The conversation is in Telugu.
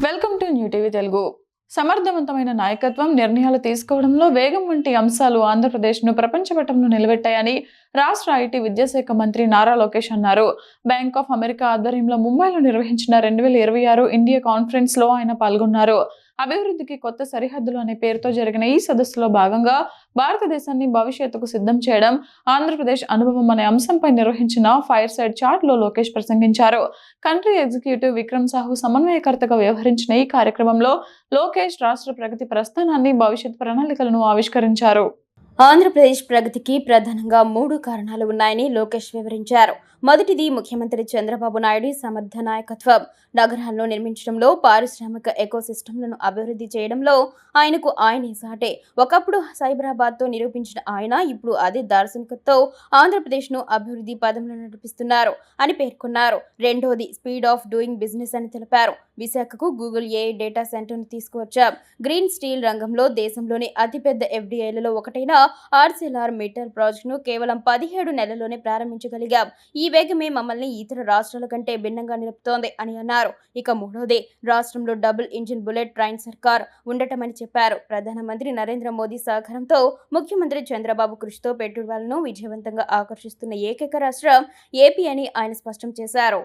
Welcome to new TV Telugu. సమర్థవంతమైన నాయకత్వం, నిర్ణయాలు తీసుకోవడంలో వేగం వంటి అంశాలు ఆంధ్రప్రదేశ్ను ప్రపంచ పటంలో నిలబెట్టాయని రాష్ట్ర ఐటీ విద్యాశాఖ మంత్రి నారా లోకేష్ అన్నారు. బ్యాంక్ ఆఫ్ అమెరికా ఆధ్వర్యంలో ముంబైలో నిర్వహించిన 2026 ఇండియా కాన్ఫరెన్స్ లో ఆయన పాల్గొన్నారు. అభివృద్ధికి కొత్త సరిహద్దులు అనే పేరుతో జరిగిన ఈ సదస్సులో భాగంగా భారతదేశాన్ని భవిష్యత్తుకు సిద్ధం చేయడం, ఆంధ్రప్రదేశ్ అనుభవం అనే అంశంపై నిర్వహించిన ఫైర్ సైడ్ చాట్ లో లోకేష్ ప్రసంగించారు. కంట్రీ ఎగ్జిక్యూటివ్ విక్రమ్ సాహు సమన్వయకర్తగా వ్యవహరించిన ఈ కార్యక్రమంలో లోకేష్ రాష్ట్ర ప్రగతి ప్రస్థానాన్ని, భవిష్యత్ ప్రణాళికలను ఆవిష్కరించారు. ఆంధ్రప్రదేశ్ ప్రగతికి ప్రధానంగా 3 కారణాలు ఉన్నాయని లోకేష్ వివరించారు. మొదటిది ముఖ్యమంత్రి చంద్రబాబు నాయుడు సమర్థ నాయకత్వం. నగరాలను నిర్మించడంలో, పారిశ్రామిక ఎకోసిస్టమ్లను అభివృద్ధి చేయడంలో ఆయనకు ఆయనే సాటే. ఒకప్పుడు సైబరాబాద్తో నిరూపించిన ఆయన ఇప్పుడు అదే దార్శనికతతో ఆంధ్రప్రదేశ్ను అభివృద్ధి పదంలో నడిపిస్తున్నారు అని పేర్కొన్నారు. రెండోది స్పీడ్ ఆఫ్ డూయింగ్ బిజినెస్ అని తెలిపారు. విశాఖకు గూగుల్ ఏఐ డేటా సెంటర్ను తీసుకువచ్చాం. గ్రీన్ స్టీల్ రంగంలో దేశంలోని అతిపెద్ద ఎఫ్డీఐలలో ఒకటైన ఆర్సెలార్ మిట్టల్ ప్రాజెక్టును కేవలం 17 నెలల్లోనే ప్రారంభించగలిగాం. ఈ వేగమే మమ్మల్ని ఇతర రాష్ట్రాల కంటే భిన్నంగా నిలుపుతోంది అని అన్నారు. ఇక మూడోది రాష్ట్రంలో డబుల్ ఇంజిన్ బుల్లెట్ ట్రైన్ సర్కార్ ఉండటమని చెప్పారు. ప్రధానమంత్రి నరేంద్ర మోదీ సహకారంతో, ముఖ్యమంత్రి చంద్రబాబు కృషితో పెట్టుబడులను విజయవంతంగా ఆకర్షిస్తున్న ఏకైక రాష్ట్రం ఏపీ అని ఆయన స్పష్టం చేశారు.